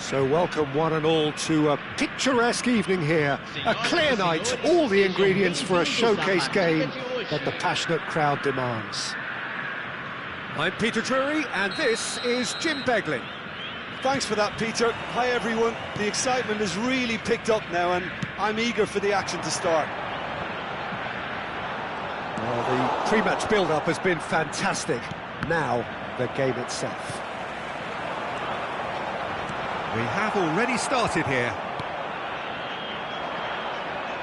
So welcome one and all to a picturesque evening here. A clear night, all the ingredients for a showcase game that the passionate crowd demands. I'm Peter Drury and this is Jim Beglin. Thanks for that, Peter. Hi everyone. The excitement has really picked up now and I'm eager for the action to start. Well, the pre-match build-up has been fantastic. Now, the game itself. We have already started here.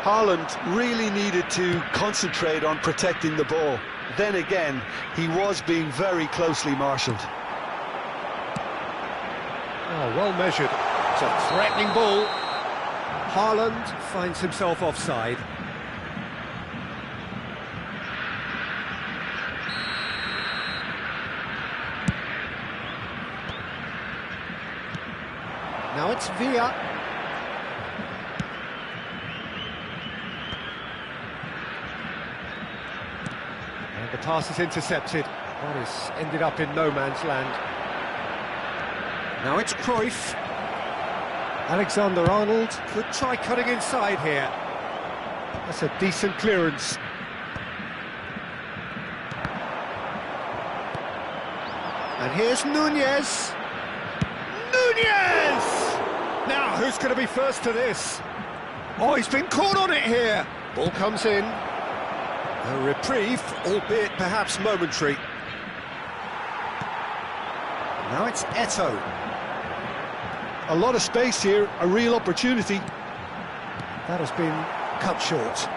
Haaland really needed to concentrate on protecting the ball. Then again, he was being very closely marshalled. Oh, well measured. It's a threatening ball. Haaland finds himself offside. Now it's Villa. And the pass is intercepted. That has ended up in no man's land. Now it's Cruyff. Alexander-Arnold could try cutting inside here. That's a decent clearance. And here's Nunez. Nunez! Now, who's going to be first to this? Oh, he's been caught on it here. Ball comes in. A reprieve, albeit perhaps momentary. Now it's Eto'o. A lot of space here, a real opportunity. That has been cut short.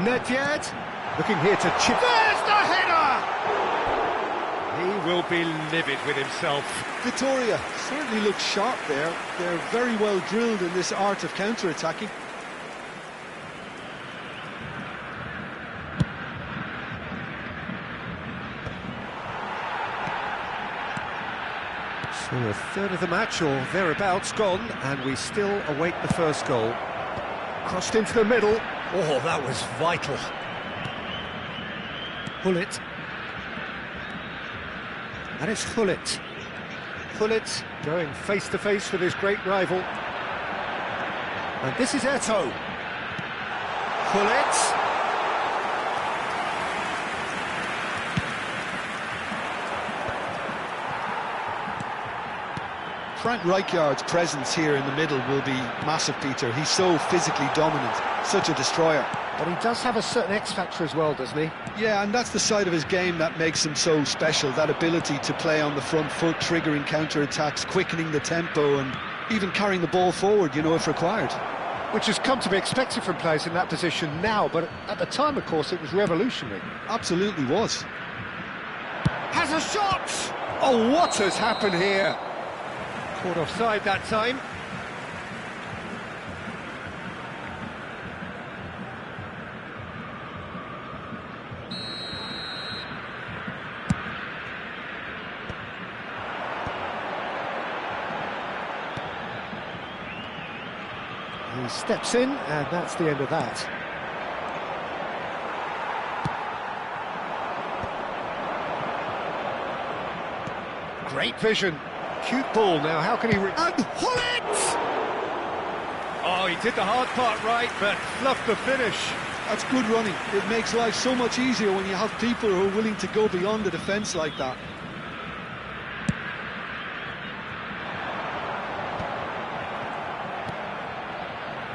Nedved, looking here to chip. There's the header! He will be livid with himself. Vitoria certainly looks sharp there. They're very well drilled in this art of counter-attacking. So a third of the match, or thereabouts, gone, and we still await the first goal. Crossed into the middle. Oh, that was vital. Hullet. And it's Hullet. Hullet going face-to-face with his great rival. And this is Eto'o. Hullet. Frank Rijkaard's presence here in the middle will be massive, Peter. He's so physically dominant, such a destroyer. But he does have a certain X-factor as well, doesn't he? Yeah, and that's the side of his game that makes him so special, that ability to play on the front foot, triggering counter-attacks, quickening the tempo, and even carrying the ball forward, you know, if required. Which has come to be expected from players in that position now, but at the time, of course, it was revolutionary. Absolutely was. Has a shot! Oh, what has happened here? Caught offside that time. He steps in, and that's the end of that. Great vision. Cute ball now, how can he... And Hullet! Oh, he did the hard part right, but fluffed the finish. That's good running. It makes life so much easier when you have people who are willing to go beyond the defence like that.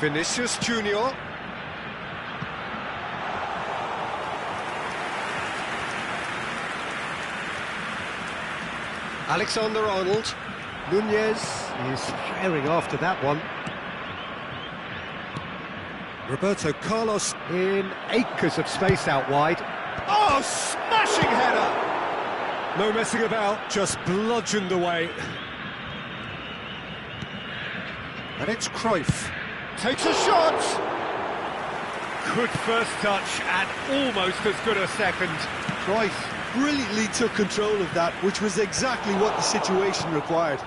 Vinicius Junior. Alexander-Arnold. Nunez is firing after that one. Roberto Carlos in acres of space out wide. Oh, smashing header! No messing about, just bludgeoned away. And it's Cruyff. Takes a shot! Good first touch and almost as good a second. Cruyff brilliantly took control of that, which was exactly what the situation required.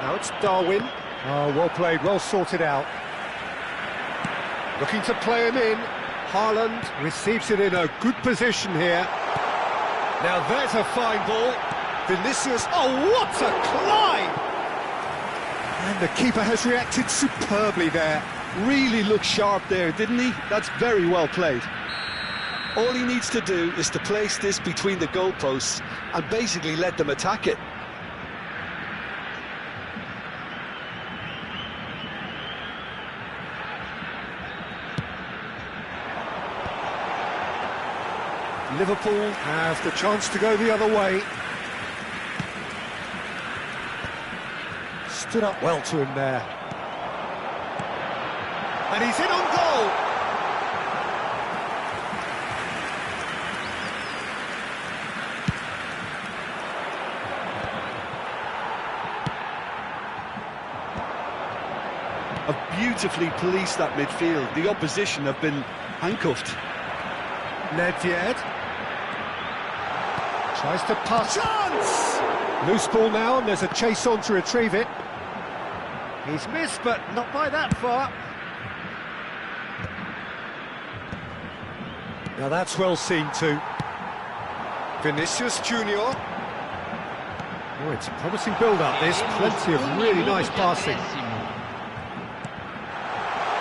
Now it's Darwin. Oh, well played, well sorted out. Looking to play him in. Haaland receives it in a good position here. Now there's a fine ball. Vinicius, oh what a climb! And the keeper has reacted superbly there. Really looked sharp there, didn't he? That's very well played. All he needs to do is to place this between the goalposts and basically let them attack it. Liverpool have the chance to go the other way. Stood up well to him there. And he's in on goal! Have beautifully policed that midfield. The opposition have been handcuffed. Nedved tries to pass. Chance! Loose ball now, and there's a chase on to retrieve it. He's missed, but not by that far. Now that's well seen too. Vinicius Junior. Oh, it's a promising build-up, this. Plenty of really nice passing.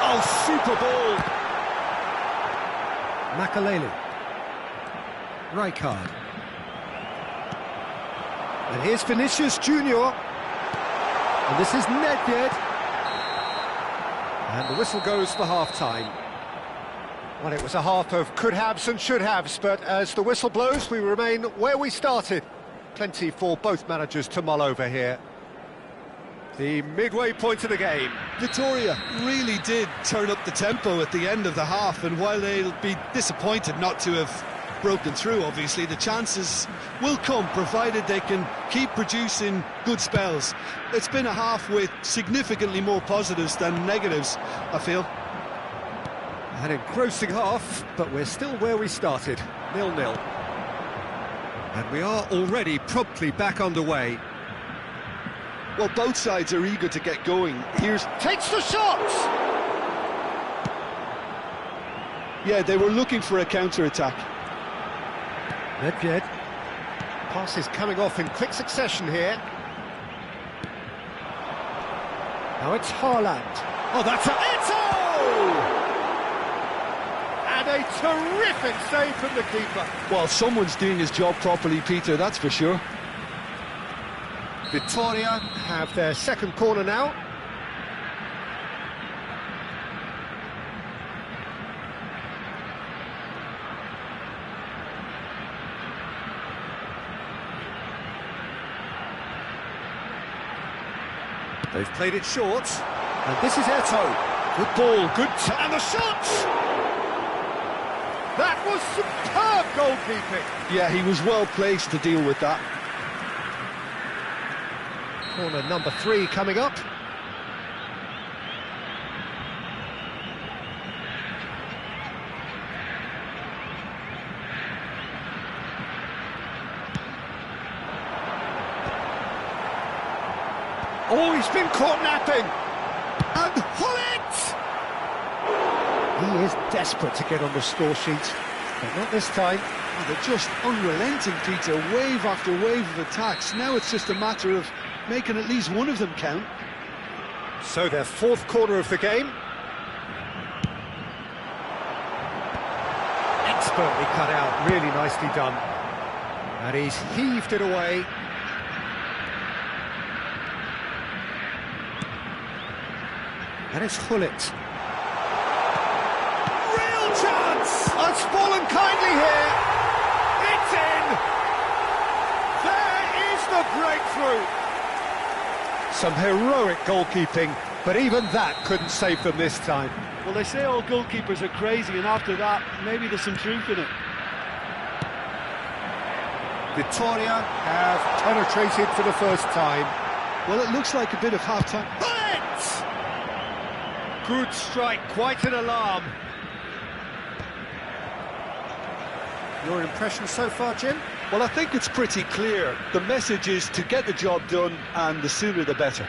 Oh, super ball! Makaleli. Rijkaard. And here's Vinicius Junior. And this is Nedved. And the whistle goes for half-time. Well, it was a half of could-haves and should-haves, but as the whistle blows, we remain where we started. Plenty for both managers to mull over here. The midway point of the game. Victoria really did turn up the tempo at the end of the half, and while they'll be disappointed not to have broken through, obviously, the chances will come, provided they can keep producing good spells. It's been a half with significantly more positives than negatives, I feel. An engrossing half, but we're still where we started, 0-0. And we are already promptly back underway. Well, both sides are eager to get going. Here's... Takes the shot! Yeah, they were looking for a counter-attack. Nedved. Passes coming off in quick succession here. Now it's Haaland. Oh, that's a... Ito! And a terrific save from the keeper. Well, someone's doing his job properly, Peter, that's for sure. Victoria have their second corner now. They've played it short, and this is Ito. Good ball, and the shot! That was superb goalkeeping. Yeah, he was well placed to deal with that. Corner number 3 coming up. Oh, he's been caught napping! And Hullet! He is desperate to get on the score sheet, but not this time. Oh, they're just unrelenting, Peter. Wave after wave of attacks. Now it's just a matter of making at least one of them count. So their fourth corner of the game. Expertly cut out, really nicely done. And he's heaved it away. And it's Hullet. Real chance! It's fallen kindly here. It's in! There is the breakthrough! Some heroic goalkeeping, but even that couldn't save them this time. Well, they say all goalkeepers are crazy, and after that, maybe there's some truth in it. Victoria have penetrated for the first time. Well, it looks like a bit of half-time. Good strike, quite an alarm. Your impression so far, Jim? Well, I think it's pretty clear. The message is to get the job done, and the sooner the better.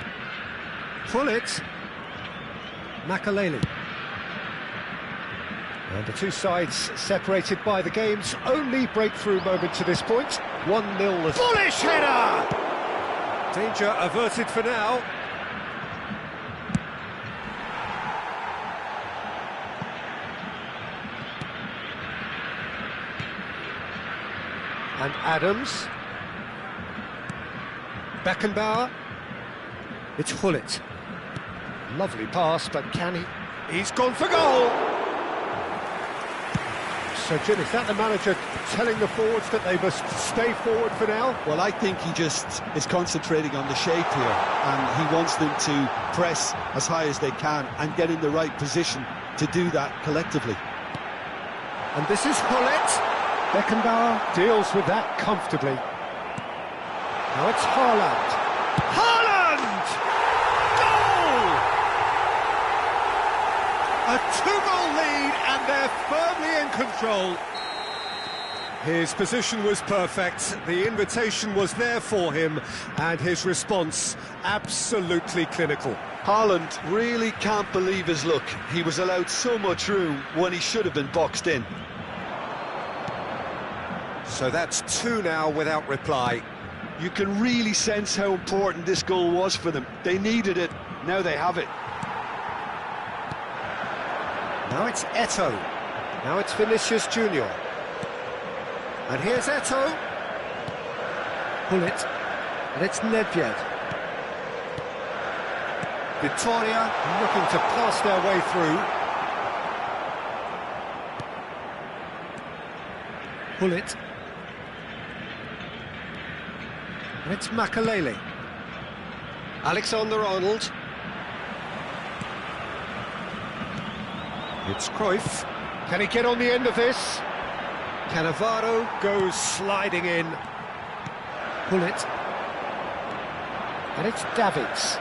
Pull it. Makaleli. And the two sides separated by the game's only breakthrough moment to this point. 1-0. Bullish header! Danger averted for now. And Adams. Beckenbauer. It's Hullet. Lovely pass, but can he? He's gone for goal! So, Jim, is that the manager telling the forwards that they must stay forward for now? Well, I think he just is concentrating on the shape here, and he wants them to press as high as they can and get in the right position to do that collectively. And this is Hullet. Beckenbauer deals with that comfortably. Now it's Haaland. Haaland! Goal! A 2-goal lead, and they're firmly in control. His position was perfect, the invitation was there for him, and his response absolutely clinical. Haaland really can't believe his luck. He was allowed so much room when he should have been boxed in. So that's 2 now without reply. You can really sense how important this goal was for them. They needed it, now they have it. Now it's Eto'o. Now it's Vinicius Junior. And here's Eto'o. Hullet. And it's Nedved. Victoria looking to pass their way through. Hullet. And it's Makalele. Alexander-Arnold. It's Cruyff. Can he get on the end of this? Cannavaro goes sliding in. Hullet. And it's Davids.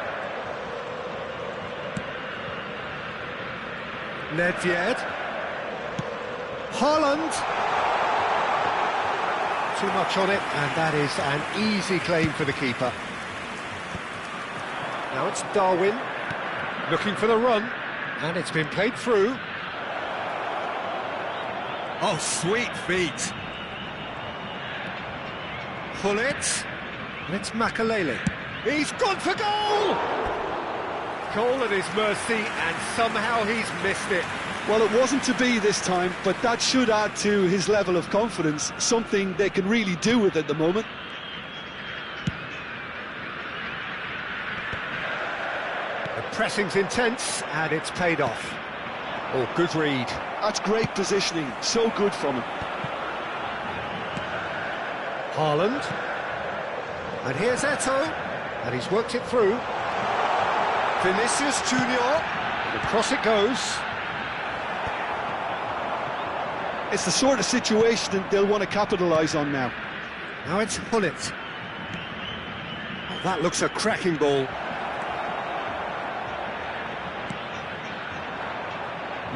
Nedved. Haaland. Too much on it, and that is an easy claim for the keeper. Now it's Darwin, looking for the run, and it's been played through. Oh, sweet feet. Hullet, and it's Makalele. He's gone for goal! Goal at his mercy, and somehow he's missed it. Well, it wasn't to be this time, but that should add to his level of confidence, something they can really do with at the moment. The pressing's intense, and it's paid off. Oh, good read. That's great positioning, so good from him. Haaland. And here's Eto'o, and he's worked it through. Vinicius Junior, and across it goes. It's the sort of situation that they'll want to capitalise on now. Now it's Hullet. Oh, that looks a cracking ball.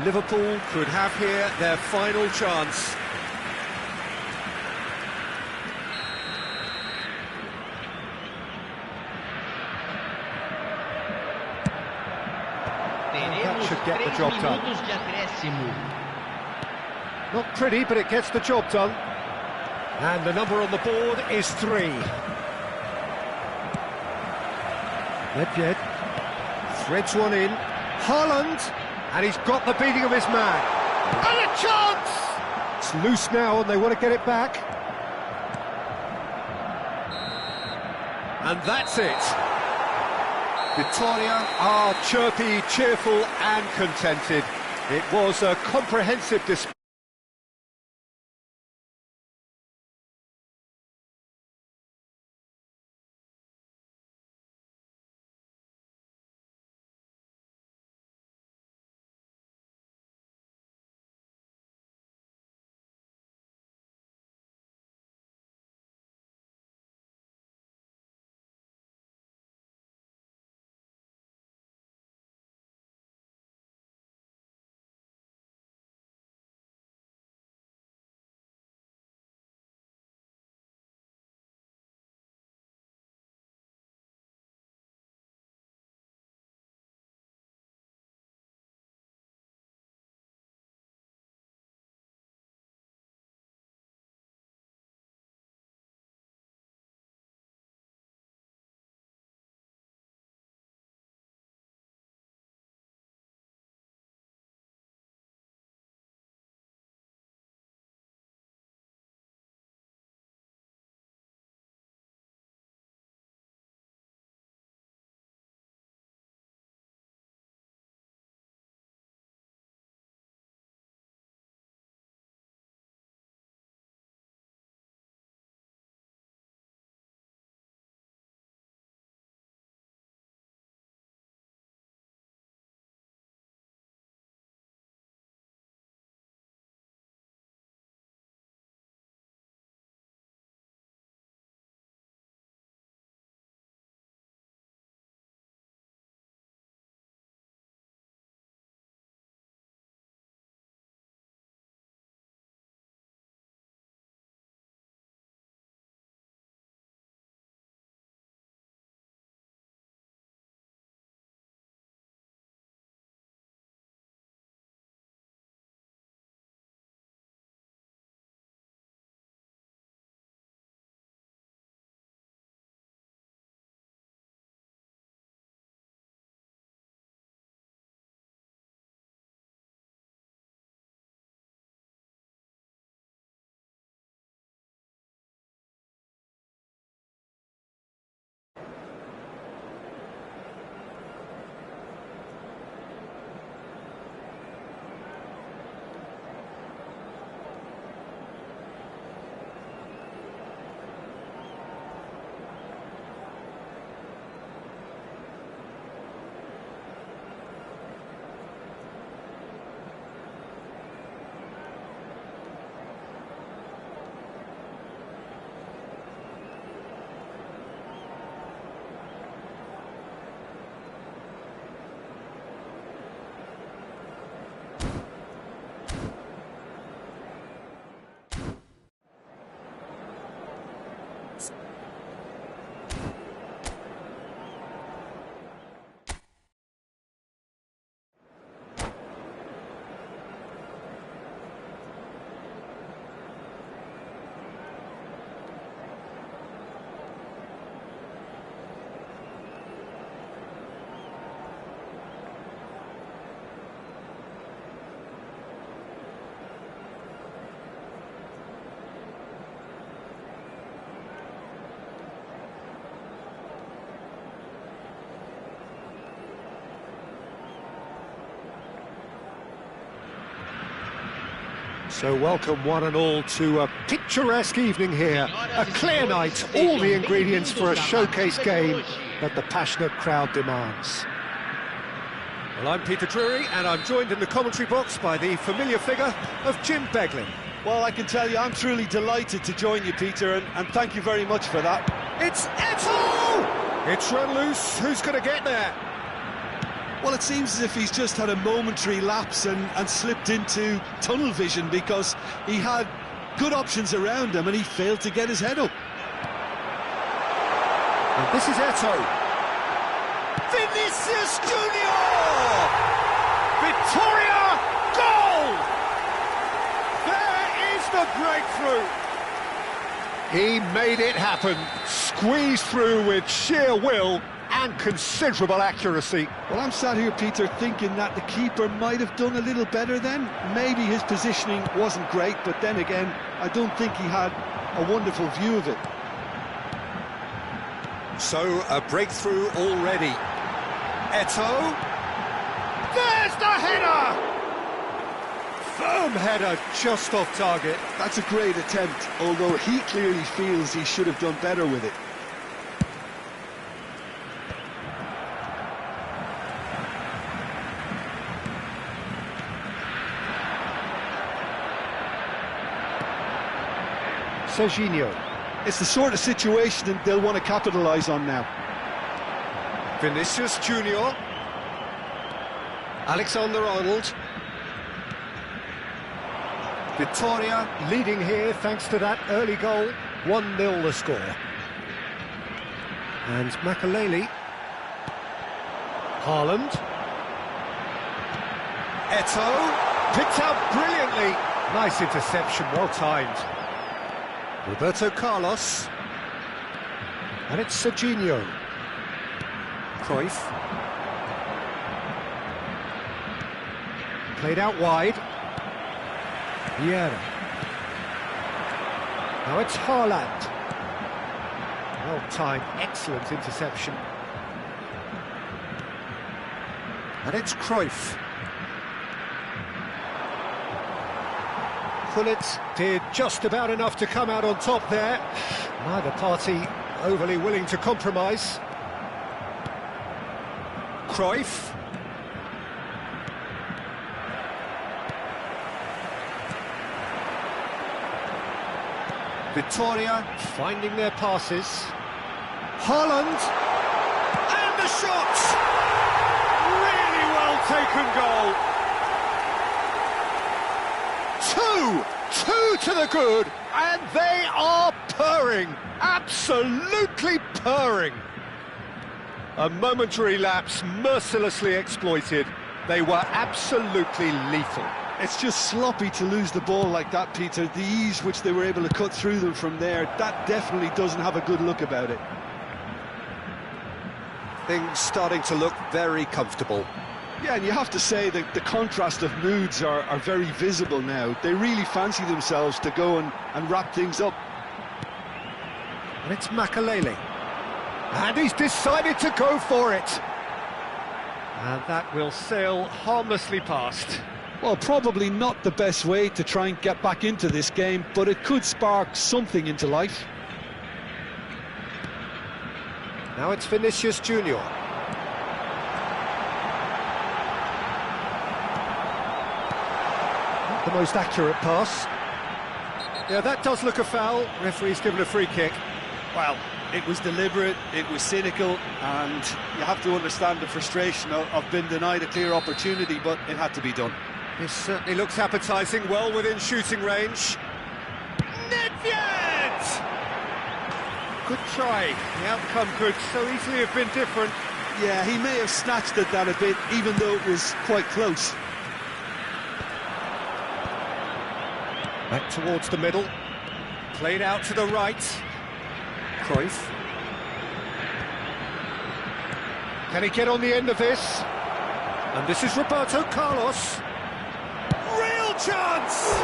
Liverpool could have here their final chance. That should get the job done. Not pretty, but it gets the job done. And the number on the board is 3. Nedved threads one in. Haaland, and he's got the beating of his man. And a chance! It's loose now, and they want to get it back. And that's it. Victoria are chirpy, cheerful and contented. It was a comprehensive display. So welcome one and all to a picturesque evening here. A clear night, all the ingredients for a showcase game that the passionate crowd demands. Well, I'm Peter Drury, and I'm joined in the commentary box by the familiar figure of Jim Beglin. Well, I can tell you, I'm truly delighted to join you, Peter, and thank you very much for that. It's Eto'o! It's run loose. Who's going to get there? Well, it seems as if he's just had a momentary lapse and slipped into tunnel vision, because he had good options around him and he failed to get his head up. And this is Eto'o. Vinicius Junior! Victoria, goal! There is the breakthrough. He made it happen, squeezed through with sheer will and considerable accuracy. Well, I'm sat here, Peter, thinking that the keeper might have done a little better then. Maybe his positioning wasn't great, but then again, I don't think he had a wonderful view of it. So, a breakthrough already. Eto'o. There's the header! Firm header, just off target. That's a great attempt, although he clearly feels he should have done better with it. Serginho. It's the sort of situation that they'll want to capitalise on now. Vinicius Junior. Alexander-Arnold. Victoria leading here thanks to that early goal. 1-0 the score. And Makaleli. Haaland. Eto'o. Picked out brilliantly. Nice interception, well timed. Roberto Carlos. And it's Serginho. Cruyff. Played out wide. Vieira. Now it's Haaland. Well timed, excellent interception. And it's Cruyff. Gullit did just about enough to come out on top there. Neither party overly willing to compromise. Cruyff. Victoria finding their passes. Haaland. And the shot! Really well taken goal. Two to the good, and they are purring, absolutely purring. A momentary lapse mercilessly exploited. They were absolutely lethal. It's just sloppy to lose the ball like that, Peter. The ease which they were able to cut through them from there, that definitely doesn't have a good look about it. Things starting to look very comfortable. Yeah, and you have to say that the contrast of moods are very visible now. They really fancy themselves to go and wrap things up. And it's Makaleli. And he's decided to go for it. And that will sail harmlessly past. Well, probably not the best way to try and get back into this game, but it could spark something into life. Now it's Vinicius Junior. The most accurate pass. Yeah, that does look a foul. Referee's given a free kick. Well, it was deliberate, it was cynical, and you have to understand the frustration of being denied a clear opportunity, but it had to be done. This certainly looks appetising, well within shooting range. Nedved! Good try. The outcome could so easily have been different. Yeah, he may have snatched at that a bit, even though it was quite close. Back towards the middle. Played out to the right. Cruyff. Can he get on the end of this? And this is Roberto Carlos. Real chance!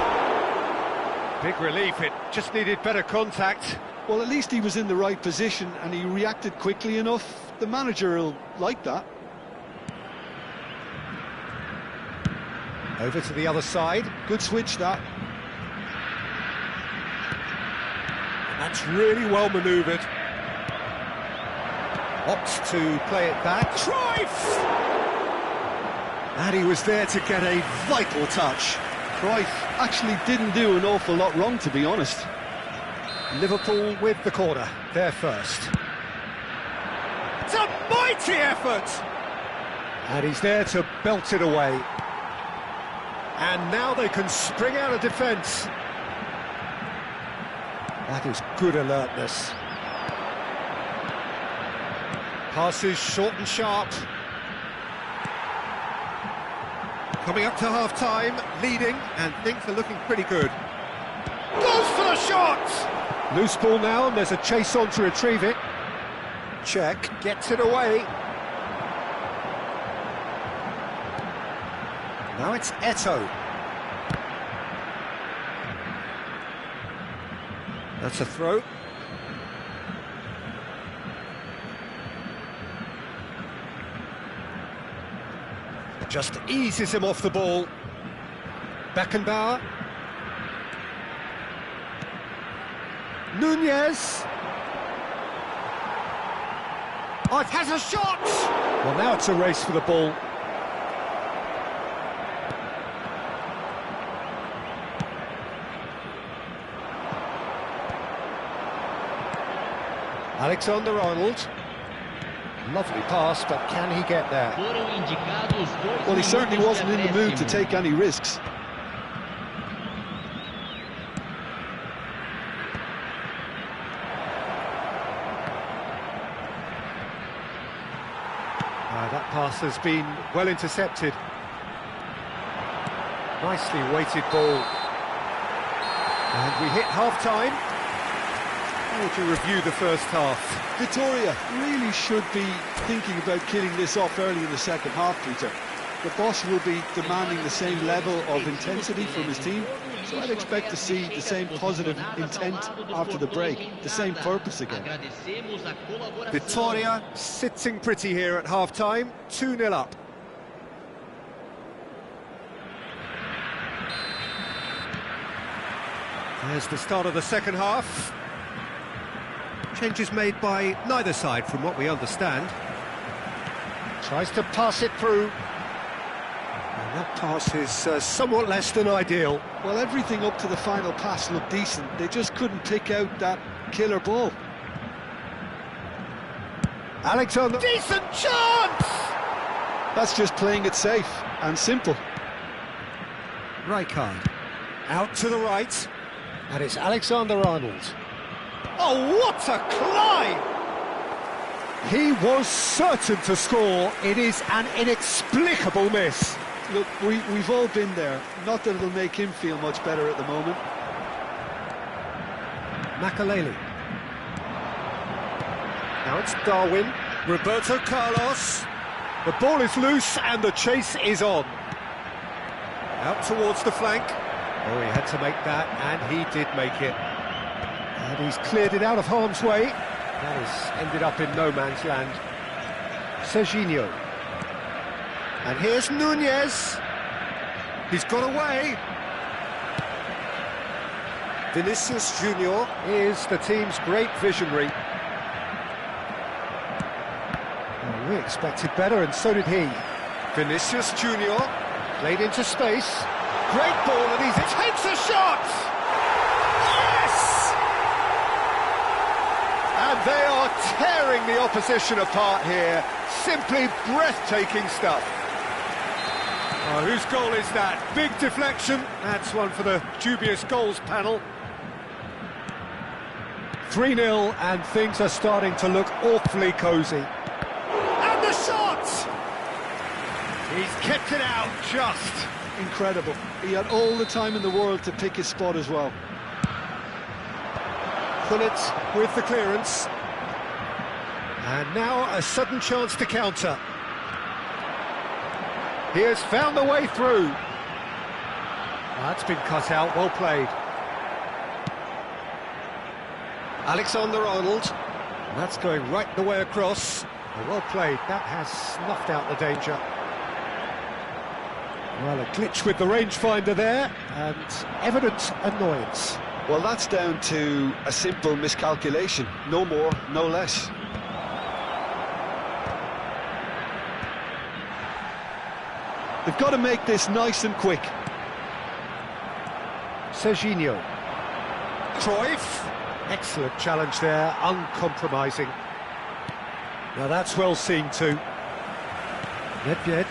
Big relief, it just needed better contact. Well, at least he was in the right position and he reacted quickly enough. The manager will like that. Over to the other side. Good switch, that. That's really well manoeuvred. Opts to play it back. Cruyff! And he was there to get a vital touch. Cruyff actually didn't do an awful lot wrong, to be honest. Liverpool with the corner, there first. It's a mighty effort! And he's there to belt it away. And now they can spring out of defence. That is good alertness. Passes short and sharp. Coming up to half-time, leading, and things are looking pretty good. Goes for the shot! Loose ball now, and there's a chase on to retrieve it. Check, gets it away. Now it's Eto'o. That's a throw. Just eases him off the ball. Beckenbauer. Nunez. Oh, it has a shot! Well, now it's a race for the ball. Alexander-Arnold. Lovely pass, but can he get there? Well, he certainly wasn't in the mood to take any risks. That pass has been well intercepted. Nicely weighted ball. And we hit half-time. How would you review the first half? Vitoria really should be thinking about killing this off early in the second half, Peter. The boss will be demanding the same level of intensity from his team, so I'd expect to see the same positive intent after the break, the same purpose again. Vitoria sitting pretty here at half-time, 2-0 up. There's the start of the second half. Changes made by neither side, from what we understand. Tries to pass it through. And that pass is somewhat less than ideal. Well, everything up to the final pass looked decent. They just couldn't pick out that killer ball. Alexander... Decent chance! That's just playing it safe and simple. Rijkaard. Out to the right. And it's Alexander-Arnold. Oh, what a climb! He was certain to score. It is an inexplicable miss. Look, we've all been there. Not that it'll make him feel much better at the moment. Makaleli. Now it's Darwin. Roberto Carlos. The ball is loose and the chase is on. Out towards the flank. Oh, he had to make that, and he did make it. And he's cleared it out of harm's way. That has ended up in no man's land. Serginho. And here's Nunez. He's got away. Vinicius Junior is the team's great visionary. Well, we expected better, and so did he. Vinicius Junior played into space. Great ball, and he takes a shot! Yes! And they are tearing the opposition apart here. Simply breathtaking stuff. Oh, whose goal is that? Big deflection. That's one for the dubious goals panel. 3-0, and things are starting to look awfully cosy. And the shot! He's kept it out just. Incredible. He had all the time in the world to pick his spot as well. Gullit with the clearance. And now a sudden chance to counter. He has found the way through. That's been cut out, well played. Alexander-Arnold. That's going right the way across. Well played, that has snuffed out the danger. Well, a glitch with the rangefinder there, and evident annoyance. Well, that's down to a simple miscalculation. No more, no less. They've got to make this nice and quick. Serginho. Cruyff. Excellent challenge there, uncompromising. Now that's well seen too. Nedved.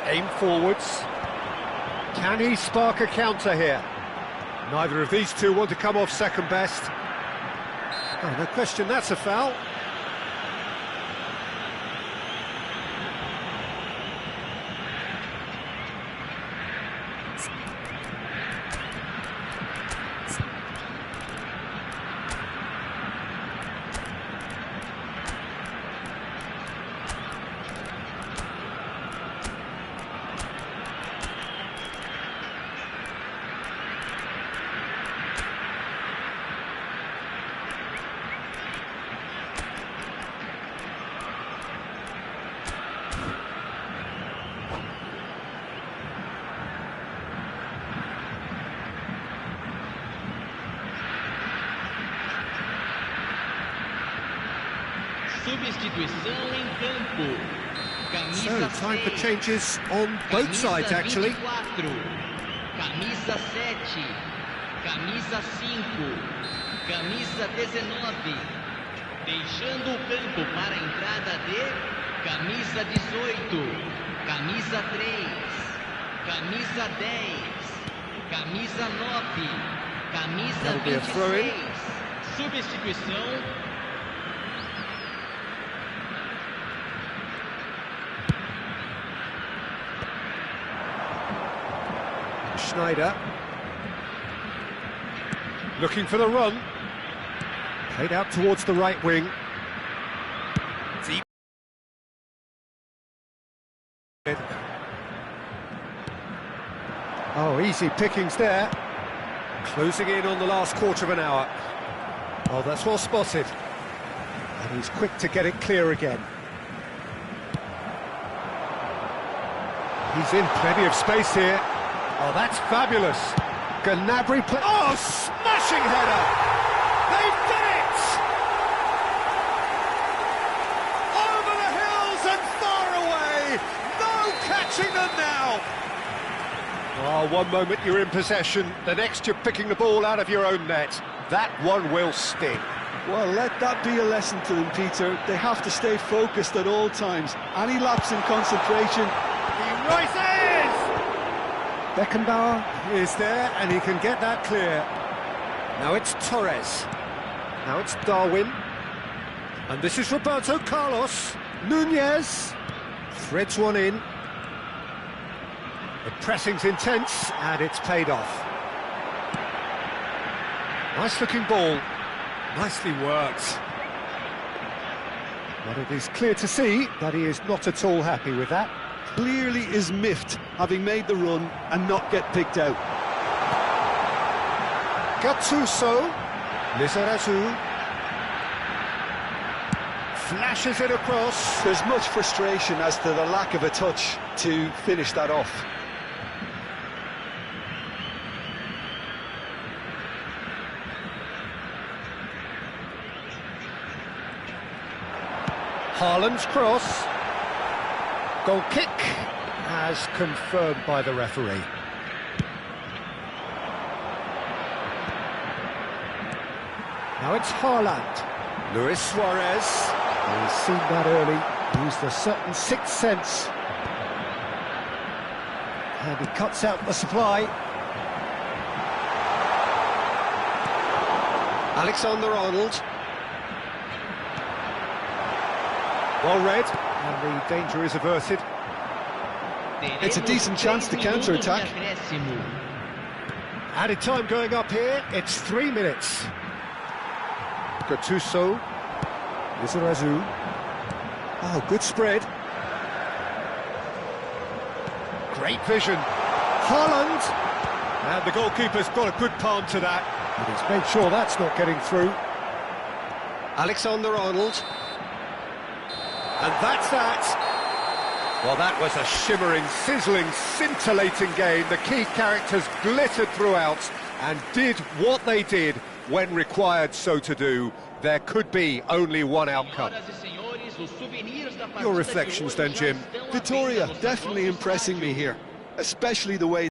Aim forwards. Can he spark a counter here? Neither of these two want to come off second best. Oh, no question, that's a foul. Substituição em campo. So, time for changes on both sides, actually. Camisa 7, camisa 5, camisa 19. Deixando o campo para a entrada de camisa 18, camisa 3, camisa 10, camisa 9, camisa 26. Substituição. Schneider. Looking for the run. Played out towards the right wing. Deep. Oh, easy pickings there. Closing in on the last quarter of an hour. Oh, that's well spotted. And he's quick to get it clear again. He's in plenty of space here. Oh, that's fabulous. Gnabry play. Oh, smashing header! They've done it! Over the hills and far away! No catching them now! Oh, one moment you're in possession, the next you're picking the ball out of your own net. That one will sting. Well, let that be a lesson to them, Peter. They have to stay focused at all times. Any lapse in concentration. He rises! Beckenbauer is there, and he can get that clear. Now it's Torres. Now it's Darwin. And this is Roberto Carlos. Nunez threads one in. The pressing's intense, and it's paid off. Nice looking ball. Nicely worked. But it is clear to see that he is not at all happy with that. Clearly is miffed, having made the run and not get picked out. Gattuso, Lizarazu, flashes it across. There's much frustration as to the lack of a touch to finish that off. Haaland's cross. Goal kick, as confirmed by the referee. Now it's Haaland. Luis Suarez. He's seen that early. Used a certain sixth sense. And he cuts out the supply. Alexander-Arnold. Well read. And the danger is averted. It's a decent chance to counter-attack. Added time going up here, it's 3 minutes. Gattuso. Lizarazu. Oh, good spread. Great vision. Haaland. And the goalkeeper's got a good palm to that. And he's made sure that's not getting through. Alexander-Arnold. And that's that. Well, that was a shimmering, sizzling, scintillating game. The key characters glittered throughout, and did what they did when required so to do. There could be only one outcome. Your reflections then, Jim? Vitoria definitely impressing me here, especially the way